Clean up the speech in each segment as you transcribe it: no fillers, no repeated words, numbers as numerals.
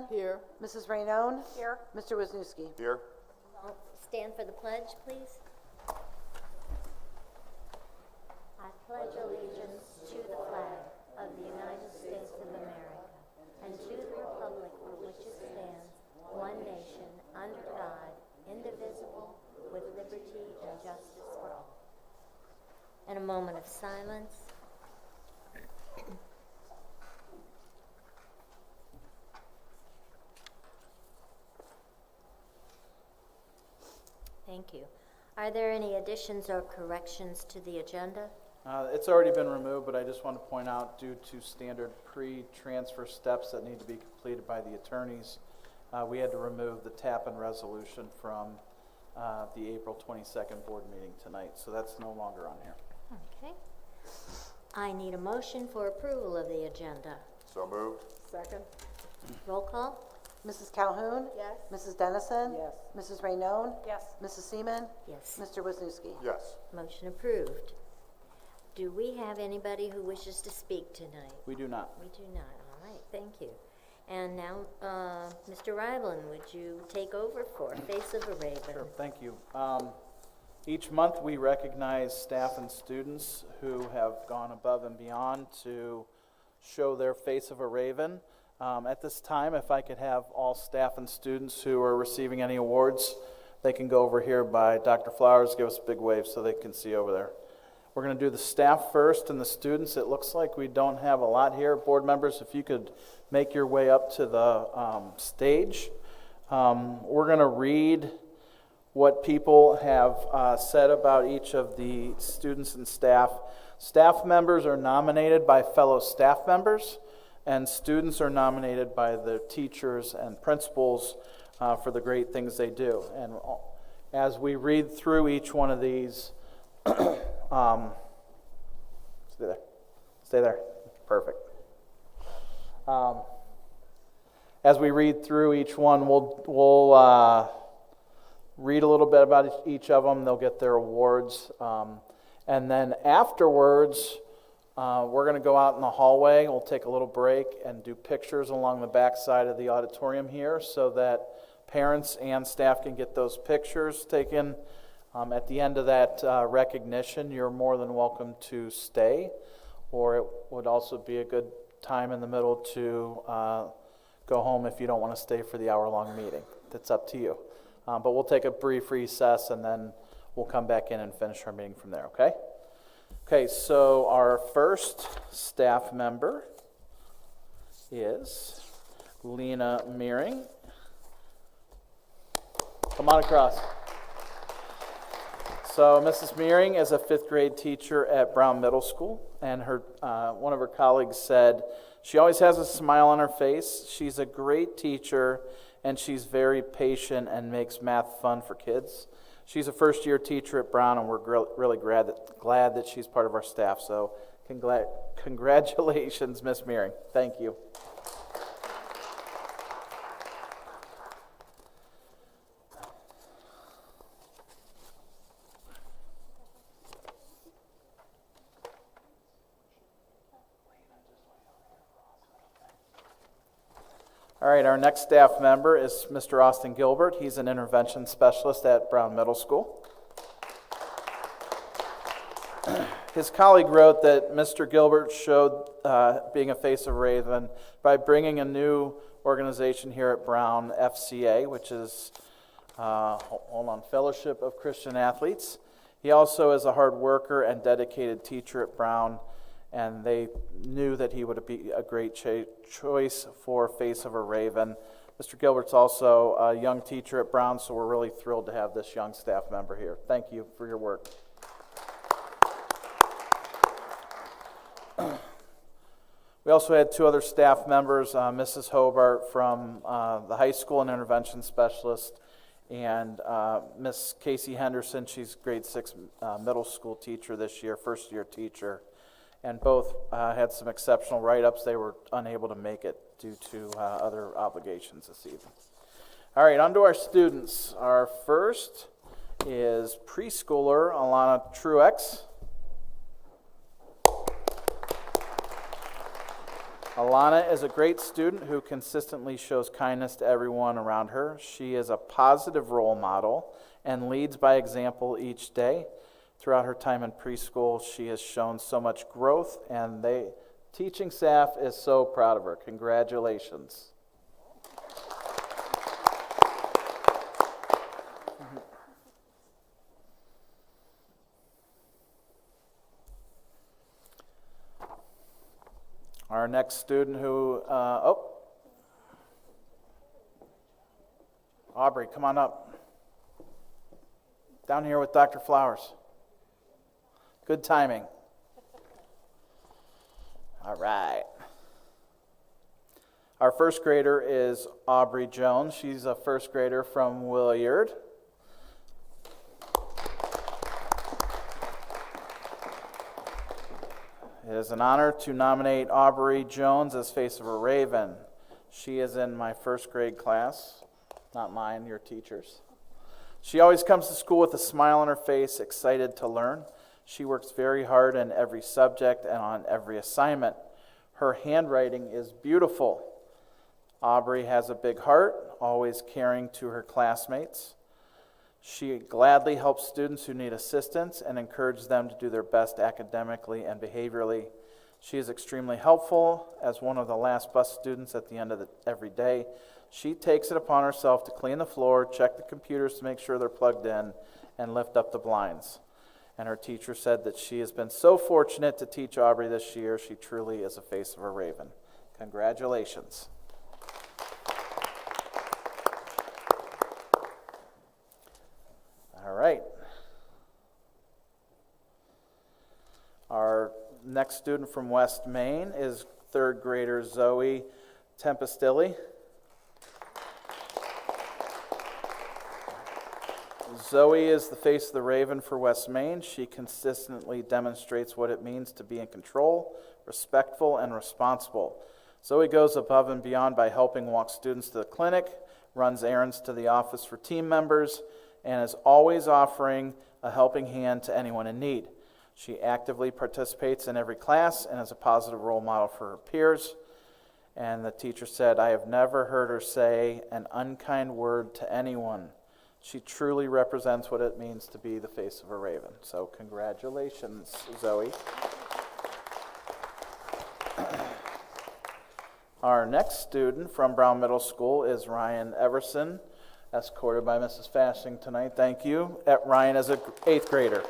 Here. Mrs. Raynone? Here. Mr. Wisniewski? Here. Stand for the pledge, please. I pledge allegiance to the flag of the United States of America and to the republic for which it stands, one nation, under God, indivisible, with liberty and justice for all. And a moment of silence. Thank you. Are there any additions or corrections to the agenda? It's already been removed, but I just want to point out, due to standard pre-transfer steps that need to be completed by the attorneys, we had to remove the tap-in resolution from the April 22nd board meeting tonight, so that's no longer on here. Okay. I need a motion for approval of the agenda. So moved. Second. Roll call? Mrs. Calhoun? Yes. Mrs. Dennison? Yes. Mrs. Raynone? Yes. Mrs. Seaman? Yes. Mr. Wisniewski? Yes. Motion approved. Do we have anybody who wishes to speak tonight? We do not. We do not. All right, thank you. And now, Mr. Ryland, would you take over for Face of a Raven? Sure, thank you. Each month we recognize staff and students who have gone above and beyond to show their face of a raven. At this time, if I could have all staff and students who are receiving any awards, they can go over here by Dr. Flowers. Give us a big wave so they can see over there. We're going to do the staff first and the students. It looks like we don't have a lot here. Board members, if you could make your way up to the stage. We're going to read what people have said about each of the students and staff. Staff members are nominated by fellow staff members, and students are nominated by the teachers and principals for the great things they do. And as we read through each one of these, stay there, perfect. As we read through each one, we'll read a little bit about each of them. They'll get their awards, and then afterwards, we're going to go out in the hallway. We'll take a little break and do pictures along the back side of the auditorium here so that parents and staff can get those pictures taken. At the end of that recognition, you're more than welcome to stay, or it would also be a good time in the middle to go home if you don't want to stay for the hour-long meeting. That's up to you. But we'll take a brief recess, and then we'll come back in and finish our meeting from there, okay? Okay, so our first staff member is Lena Meering. Come on across. So Mrs. Meering is a fifth grade teacher at Brown Middle School, and her one of her colleagues said, she always has a smile on her face. She's a great teacher, and she's very patient and makes math fun for kids. She's a first-year teacher at Brown, and we're really glad that she's part of our staff. So congratulations, Miss Meering. Thank you. All right, our next staff member is Mr. Austin Gilbert. He's an intervention specialist at Brown Middle School. His colleague wrote that Mr. Gilbert showed being a face of Raven by bringing a new organization here at Brown, FCA, which is Fellowship of Christian Athletes. He also is a hard worker and dedicated teacher at Brown, and they knew that he would be a great choice for Face of a Raven. Mr. Gilbert's also a young teacher at Brown, so we're really thrilled to have this young staff member here. Thank you for your work. We also had two other staff members, Mrs. Hobart from the high school, an intervention specialist, and Miss Casey Henderson. She's grade 6 middle school teacher this year, first year teacher. And both had some exceptional write-ups. They were unable to make it due to other obligations this evening. All right, on to our students. Our first is preschooler Alana Truex. Alana is a great student who consistently shows kindness to everyone around her. She is a positive role model and leads by example each day. Throughout her time in preschool, she has shown so much growth, and the teaching staff is so proud of her. Congratulations. Our next student who, Aubrey, come on up. Down here with Dr. Flowers. Good timing. All right. Our first grader is Aubrey Jones. She's a first grader from Williard. It is an honor to nominate Aubrey Jones as Face of a Raven. She is in my first grade class, not mine, your teacher's. She always comes to school with a smile on her face, excited to learn. She works very hard in every subject and on every assignment. Her handwriting is beautiful. Aubrey has a big heart, always caring to her classmates. She gladly helps students who need assistance and encourages them to do their best academically and behaviorally. She is extremely helpful. As one of the last bus students at the end of every day, she takes it upon herself to clean the floor, check the computers to make sure they're plugged in, and lift up the blinds. And her teacher said that she has been so fortunate to teach Aubrey this year. She truly is a face of a raven. Congratulations. All right. Our next student from West Main is third grader Zoe Tempestilli. Zoe is the face of the raven for West Main. She consistently demonstrates what it means to be in control, respectful, and responsible. Zoe goes above and beyond by helping walk students to the clinic, runs errands to the office for team members, and is always offering a helping hand to anyone in need. She actively participates in every class and is a positive role model for her peers. And the teacher said, "I have never heard her say an unkind word to anyone." She truly represents what it means to be the face of a raven. So congratulations, Zoe. Our next student from Brown Middle School is Ryan Everson, escorted by Mrs. Fashing tonight. Thank you. Ryan is an 8th grader.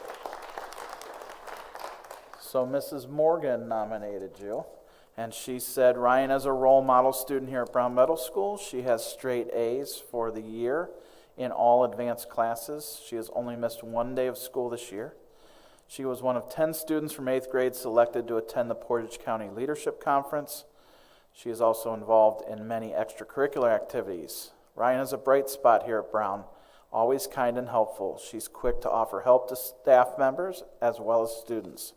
So Mrs. Morgan nominated you, and she said Ryan is a role model student here at Brown Middle School. She has straight A's for the year in all advanced classes. She has only missed one day of school this year. She was one of 10 students from 8th grade selected to attend the Portage County Leadership Conference. She is also involved in many extracurricular activities. Ryan is a bright spot here at Brown, always kind and helpful. She's quick to offer help to staff members as well as students.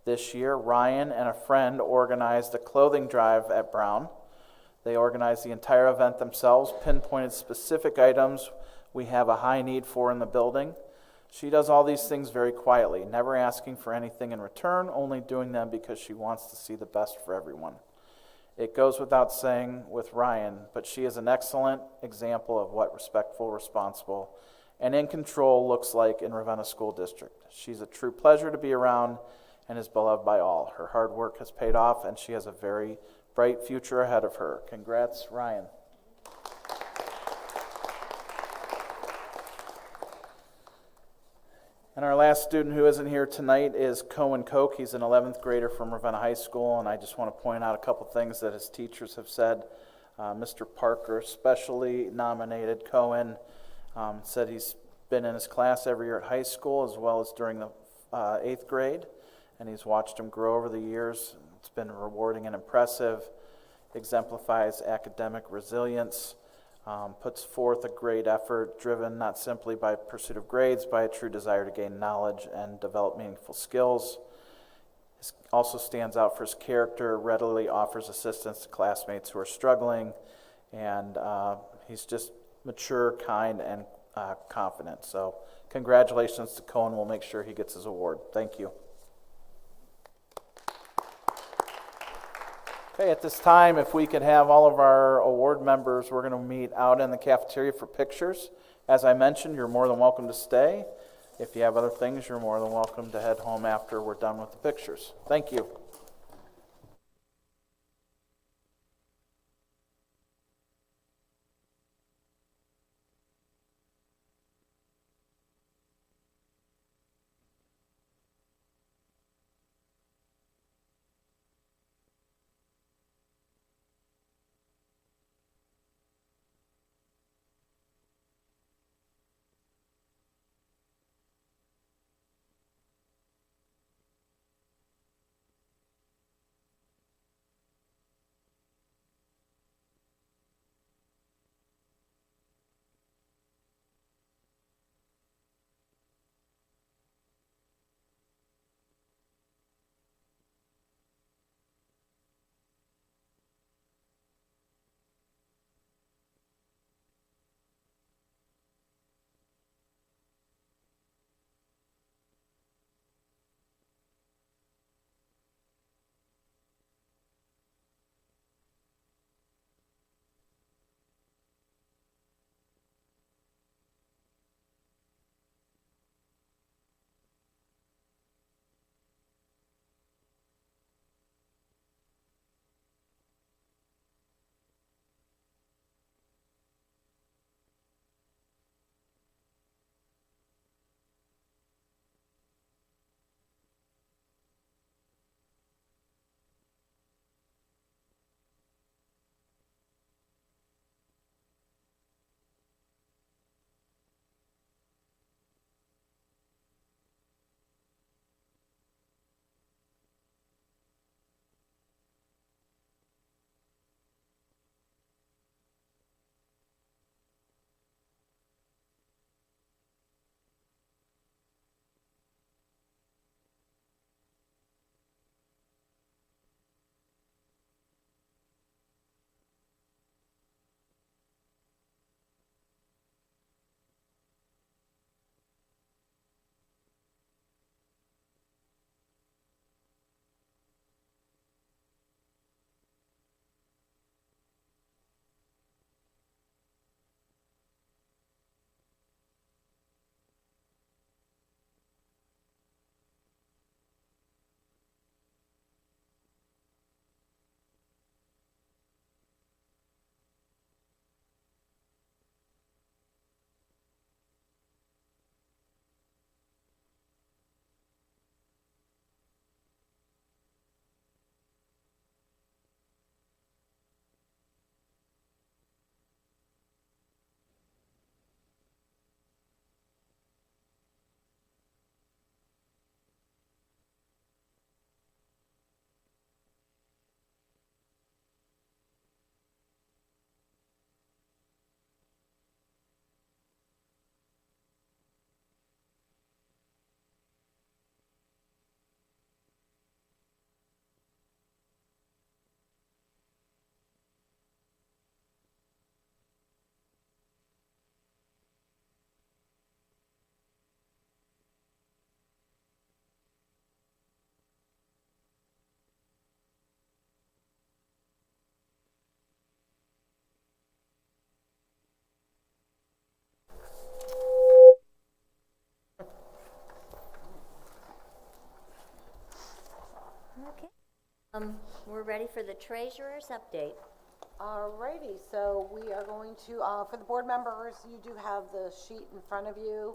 This year, Ryan and a friend organized a clothing drive at Brown. They organized the entire event themselves, pinpointed specific items we have a high need for in the building. She does all these things very quietly, never asking for anything in return, only doing them because she wants to see the best for everyone. It goes without saying with Ryan, but she is an excellent example of what respectful, responsible, and in control looks like in Ravenna School District. She's a true pleasure to be around and is beloved by all. Her hard work has paid off, and she has a very bright future ahead of her. Congrats, Ryan. And our last student who isn't here tonight is Cohen Koch. He's an 11th grader from Ravenna High School, and I just want to point out a couple things that his teachers have said. Mr. Parker especially nominated Cohen, said he's been in his class every year at high school as well as during the 8th grade, and he's watched him grow over the years. It's been rewarding and impressive, exemplifies academic resilience, puts forth a great effort driven not simply by pursuit of grades, by a true desire to gain knowledge and develop meaningful skills. He also stands out for his character, readily offers assistance to classmates who are struggling, and he's just mature, kind, and confident. So congratulations to Cohen. We'll make sure he gets his award. Thank you. Okay, at this time, if we could have all of our award members, we're going to meet out in the cafeteria for pictures. As I mentioned, you're more than welcome to stay. If you have other things, you're more than welcome to head home after we're done with the pictures. Thank you. Okay. We're ready for the treasurer's update. Alrighty, so we are going to, for the board members, you do have the sheet in front of you.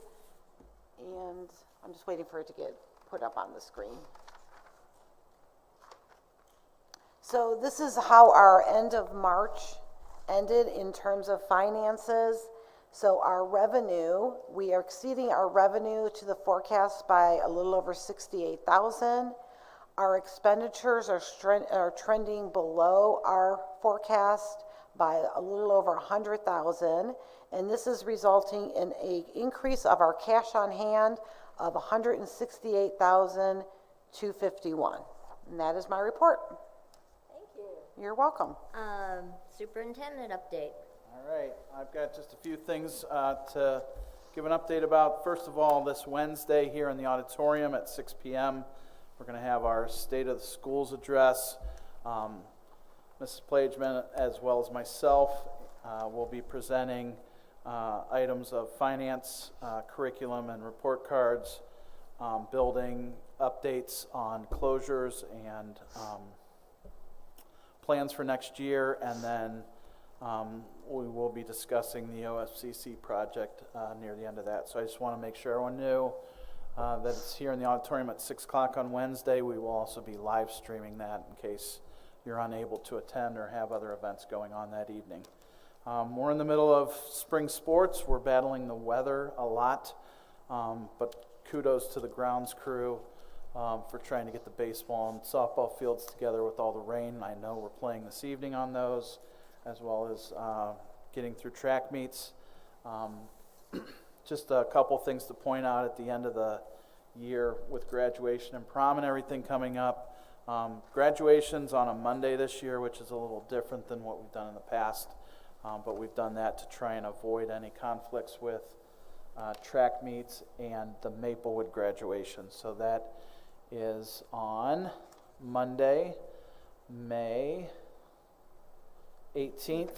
And I'm just waiting for it to get put up on the screen. So this is how our end of March ended in terms of finances. So our revenue, we are exceeding our revenue to the forecast by a little over 68,000. Our expenditures are trending below our forecast by a little over 100,000, and this is resulting in an increase of our cash on hand of 168,251. And that is my report. Thank you. You're welcome. Superintendent update. All right, I've got just a few things to give an update about. First of all, this Wednesday here in the auditorium at 6 p.m., we're going to have our State of the Schools address. Mrs. Plageman, as well as myself, will be presenting items of finance, curriculum and report cards, building updates on closures and plans for next year, and then we will be discussing the OFCC project near the end of that. So I just want to make sure everyone knew that it's here in the auditorium at 6 o'clock on Wednesday. We will also be live streaming that in case you're unable to attend or have other events going on that evening. We're in the middle of spring sports. We're battling the weather a lot, but kudos to the grounds crew for trying to get the baseball and softball fields together with all the rain. I know we're playing this evening on those, as well as getting through track meets. Just a couple things to point out at the end of the year with graduation and prom and everything coming up. Graduation's on a Monday this year, which is a little different than what we've done in the past, but we've done that to try and avoid any conflicts with track meets and the Maplewood graduation. So that is on Monday, May 18th,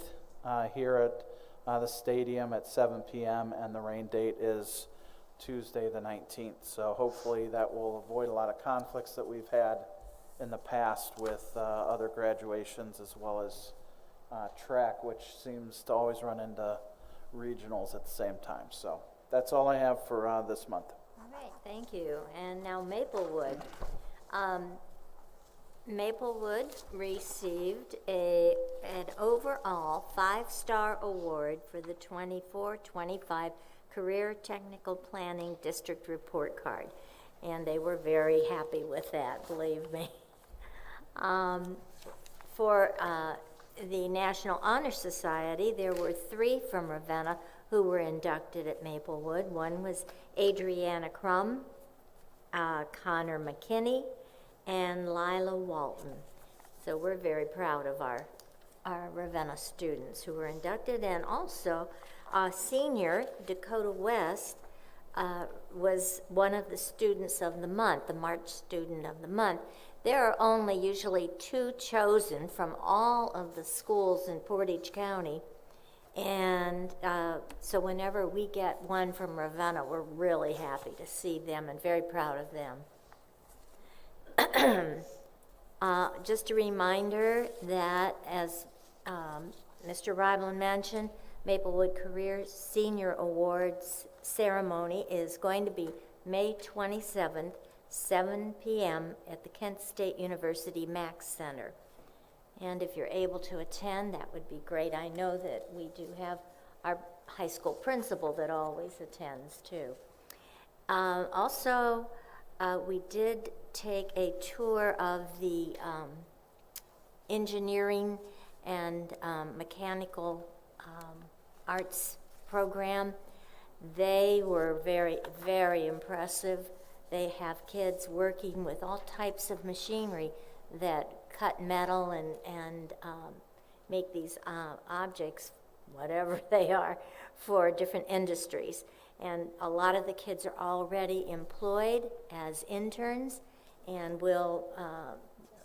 here at the stadium at 7 p.m., and the rain date is Tuesday the 19th. So hopefully that will avoid a lot of conflicts that we've had in the past with other graduations, as well as track, which seems to always run into regionals at the same time. So that's all I have for this month. All right, thank you. And now Maplewood. Maplewood received an overall 5-star award for the 24-25 Career Technical Planning District Report Card. And they were very happy with that, believe me. For the National Honor Society, there were 3 from Ravenna who were inducted at Maplewood. One was Adriana Crum, Connor McKinney, and Lila Walton. So we're very proud of our Ravenna students who were inducted. And also, senior Dakota West was one of the students of the month, the March student of the month. There are only usually 2 chosen from all of the schools in Portage County. And so whenever we get one from Ravenna, we're really happy to see them and very proud of them. Just a reminder that, as Mr. Ryblin mentioned, Maplewood Career Senior Awards ceremony is going to be May 27th, 7 p.m. at the Kent State University Max Center. And if you're able to attend, that would be great. I know that we do have our high school principal that always attends too. Also, we did take a tour of the engineering and mechanical arts program. They were very, very impressive. They have kids working with all types of machinery that cut metal and make these objects, whatever they are, for different industries. And a lot of the kids are already employed as interns, and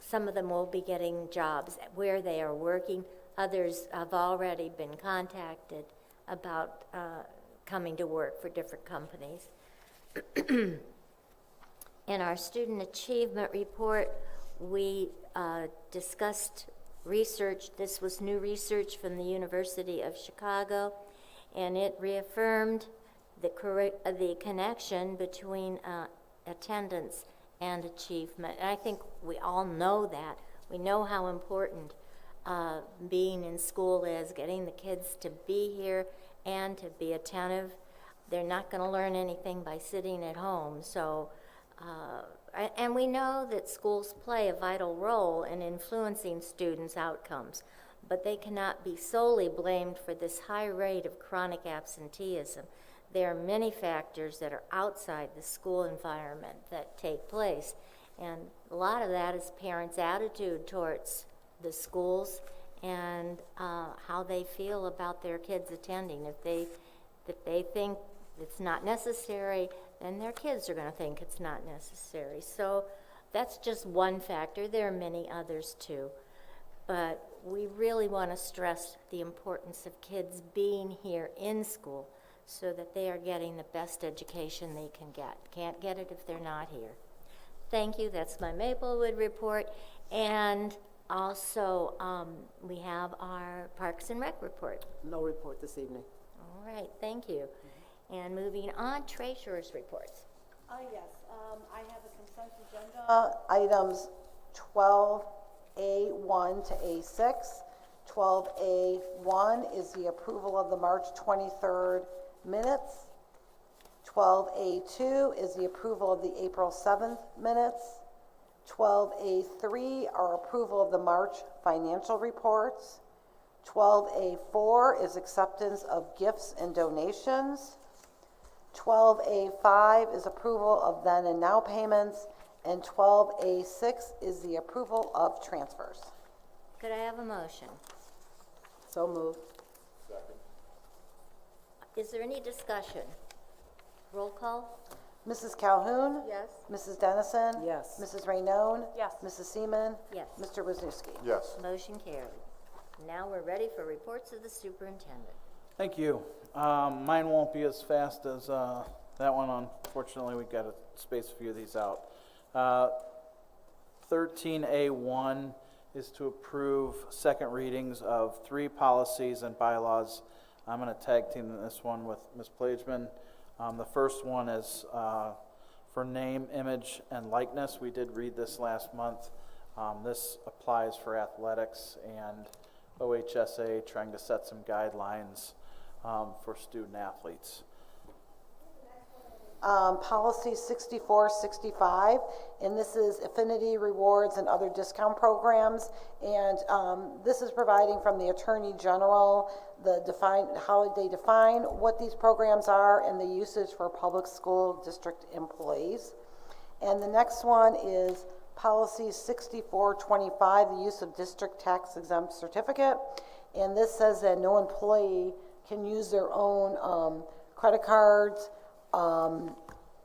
some of them will be getting jobs where they are working. Others have already been contacted about coming to work for different companies. In our student achievement report, we discussed research. This was new research from the University of Chicago, and it reaffirmed the connection between attendance and achievement. And I think we all know that. We know how important being in school is, getting the kids to be here and to be attentive. They're not going to learn anything by sitting at home. So, and we know that schools play a vital role in influencing students' outcomes, but they cannot be solely blamed for this high rate of chronic absenteeism. There are many factors that are outside the school environment that take place, and a lot of that is parents' attitude towards the schools and how they feel about their kids attending. If they think it's not necessary, then their kids are going to think it's not necessary. So that's just one factor. There are many others too. but we really want to stress the importance of kids being here in school so that they are getting the best education they can get. Can't get it if they're not here. Thank you. That's my Maplewood report. And also, we have our Parks and Rec report. No report this evening. All right, thank you. And moving on, treasurer's reports. Yes, I have a consent agenda. Items 12A1 to A6. 12A1 is the approval of the March 23rd minutes. 12A2 is the approval of the April 7th minutes. 12A3 are approval of the March financial reports. 12A4 is acceptance of gifts and donations. 12A5 is approval of then and now payments, and 12A6 is the approval of transfers. Could I have a motion? So moved. Is there any discussion? Roll call? Mrs. Calhoun? Yes. Mrs. Dennison? Yes. Mrs. Raynone? Yes. Mrs. Seaman? Yes. Mr. Wisniewski? Yes. Motion carried. Now we're ready for reports of the superintendent. Thank you. Mine won't be as fast as that one. Unfortunately, we've got to space a few of these out. 13A1 is to approve second readings of 3 policies and bylaws. I'm going to tag team this one with Ms. Plageman. The first one is for name, image, and likeness. We did read this last month. This applies for athletics and OHSA, trying to set some guidelines for student athletes. Policy 6465, and this is affinity rewards and other discount programs. And this is providing from the Attorney General how they define what these programs are and the usage for public school district employees. And the next one is Policy 6425, the use of district tax exempt certificate. And this says that no employee can use their own credit cards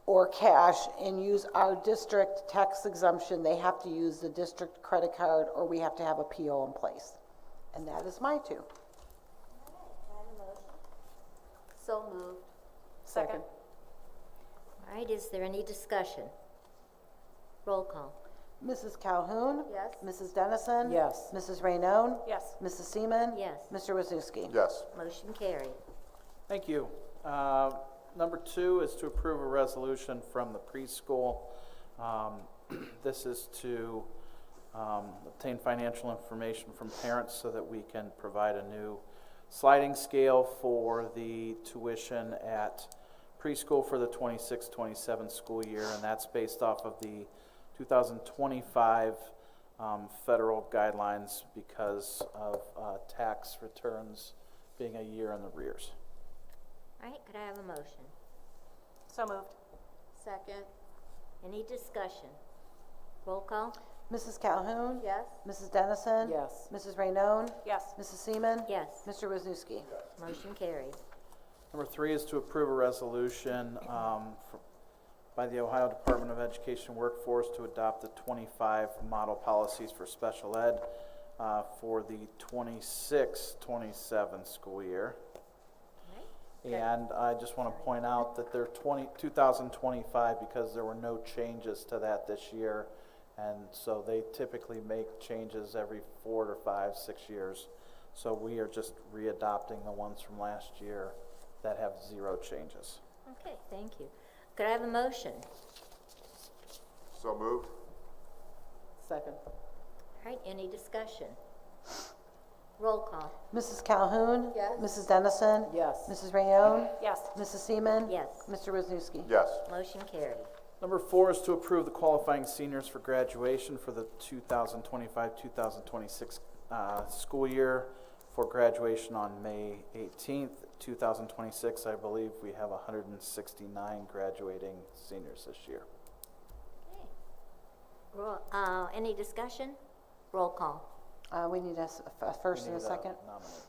or cash and use our district tax exemption. They have to use the district credit card, or we have to have a PO in place. And that is my 2. So moved. Second. All right, is there any discussion? Roll call. Mrs. Calhoun? Yes. Mrs. Dennison? Yes. Mrs. Raynone? Yes. Mrs. Seaman? Yes. Mr. Wisniewski? Yes. Motion carried. Thank you. Number 2 is to approve a resolution from the preschool. This is to obtain financial information from parents so that we can provide a new sliding scale for the tuition at preschool for the 26-27 school year, and that's based off of the 2025 federal guidelines because of tax returns being a year in arrears. All right, could I have a motion? So moved. Second. Any discussion? Roll call? Mrs. Calhoun? Yes. Mrs. Dennison? Yes. Mrs. Raynone? Yes. Mrs. Seaman? Yes. Mr. Wisniewski? Motion carried. Number 3 is to approve a resolution by the Ohio Department of Education Workforce to adopt the 25 model policies for special ed for the 26-27 school year. And I just want to point out that they're 2025 because there were no changes to that this year. And so they typically make changes every 4 to 5, 6 years. So we are just readopting the ones from last year that have 0 changes. Okay, thank you. Could I have a motion? So moved. Second. All right, any discussion? Roll call. Mrs. Calhoun? Yes. Mrs. Dennison? Yes. Mrs. Raynone? Yes. Mrs. Seaman? Yes. Mr. Wisniewski? Yes. Motion carried. Number 4 is to approve the qualifying seniors for graduation for the 2025-2026 school year for graduation on May 18th, 2026. I believe we have 169 graduating seniors this year. Okay. Any discussion? Roll call. We need a first and a We need second. nominate.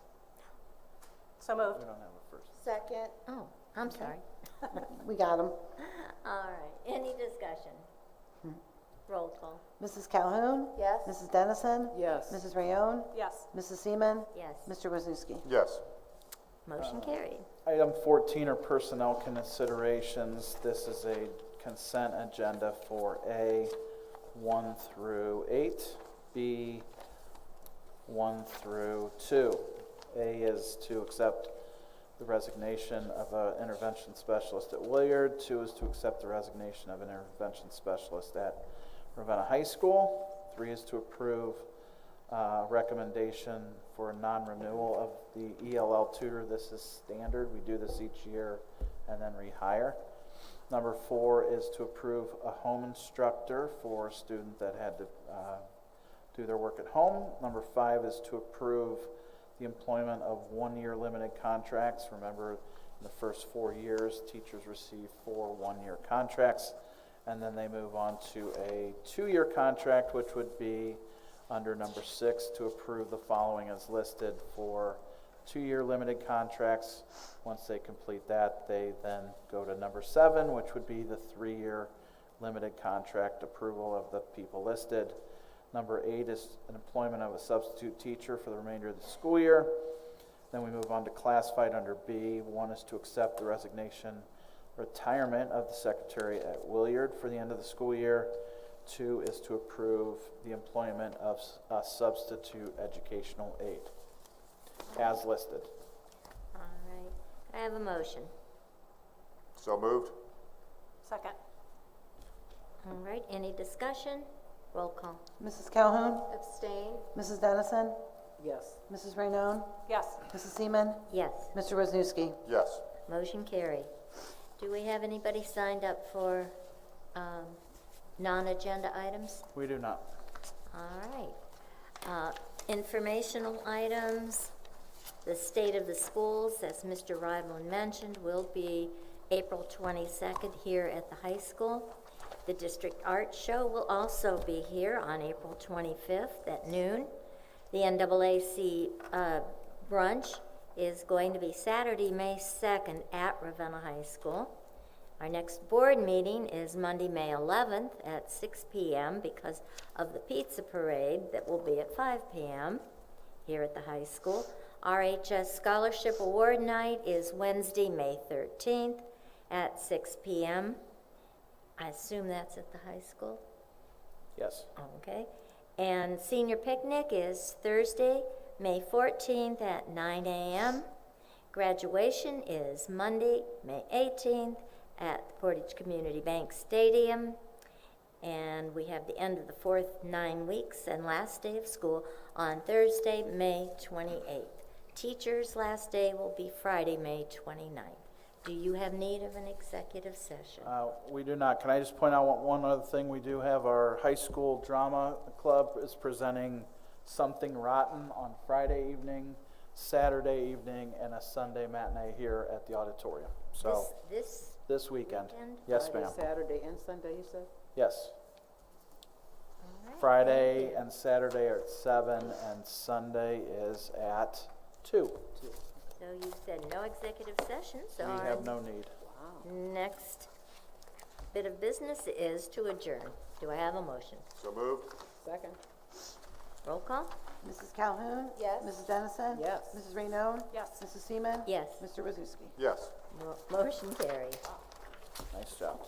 So moved. We don't have a first. Second. Oh, I'm sorry. We got them. All right, any discussion? Roll call. Mrs. Calhoun? Yes. Mrs. Dennison? Yes. Mrs. Rayone? Yes. Mrs. Seaman? Yes. Mr. Wisniewski? Yes. Motion carried. Item 14 are personnel considerations. This is a consent agenda for A, 1 through 8, B, 1 through 2. A is to accept the resignation of an intervention specialist at Williard. 2 is to accept the resignation of an intervention specialist at Ravenna High School. 3 is to approve recommendation for a non-renewal of the ELL tutor. This is standard. We do this each year and then rehire. Number 4 is to approve a home instructor for a student that had to do their work at home. Number 5 is to approve the employment of 1-year limited contracts. Remember, in the first 4 years, teachers receive 4 one-year contracts, and then they move on to a 2-year contract, which would be under number 6 to approve the following as listed for 2-year limited contracts. Once they complete that, they then go to number 7, which would be the 3-year limited contract approval of the people listed. Number 8 is an employment of a substitute teacher for the remainder of the school year. Then we move on to classified under B. 1 is to accept the resignation, retirement of the secretary at Williard for the end of the school year. 2 is to approve the employment of a substitute educational aide, as listed. All right. I have a motion. So moved? Second. All right, any discussion? Roll call. Mrs. Calhoun? Abstain? Mrs. Dennison? Yes. Mrs. Rayone? Yes. Mrs. Seaman? Yes. Mr. Wisniewski? Yes. Motion carried. Do we have anybody signed up for non-agenda items? We do not. All right. Informational items. The state of the schools, as Mr. Rivlin mentioned, will be April 22nd here at the high school. The district art show will also be here on April 25th at noon. The NAAC brunch is going to be Saturday, May 2nd at Ravenna High School. Our next board meeting is Monday, May 11th at 6 p.m. because of the pizza parade that will be at 5 p.m. here at the high school. RHS Scholarship Award Night is Wednesday, May 13th at 6 p.m. I assume that's at the high school? Yes. Okay. And senior picnic is Thursday, May 14th at 9 a.m. Graduation is Monday, May 18th at the Portage Community Bank Stadium. And we have the end of the fourth 9 weeks and last day of school on Thursday, May 28th. Teachers' last day will be Friday, May 29th. Do you have need of an executive session? We do not. Can I just point out one other thing? We do have our high school drama club is presenting Something Rotten on Friday evening, Saturday evening, and a Sunday matinee here at the auditorium. So this weekend. Yes, ma'am. Saturday and Sunday, you said? Yes. All right. Friday and Saturday are at 7, and Sunday is at 2. So you said no executive session, so We our have no need. next bit of business is to adjourn. Do I have a motion? So moved? Second. Roll call? Mrs. Calhoun? Yes. Mrs. Dennison? Yes. Mrs. Rayone? Yes. Mrs. Seaman? Yes. Mr. Wisniewski? Yes. Motion carried. Nice job.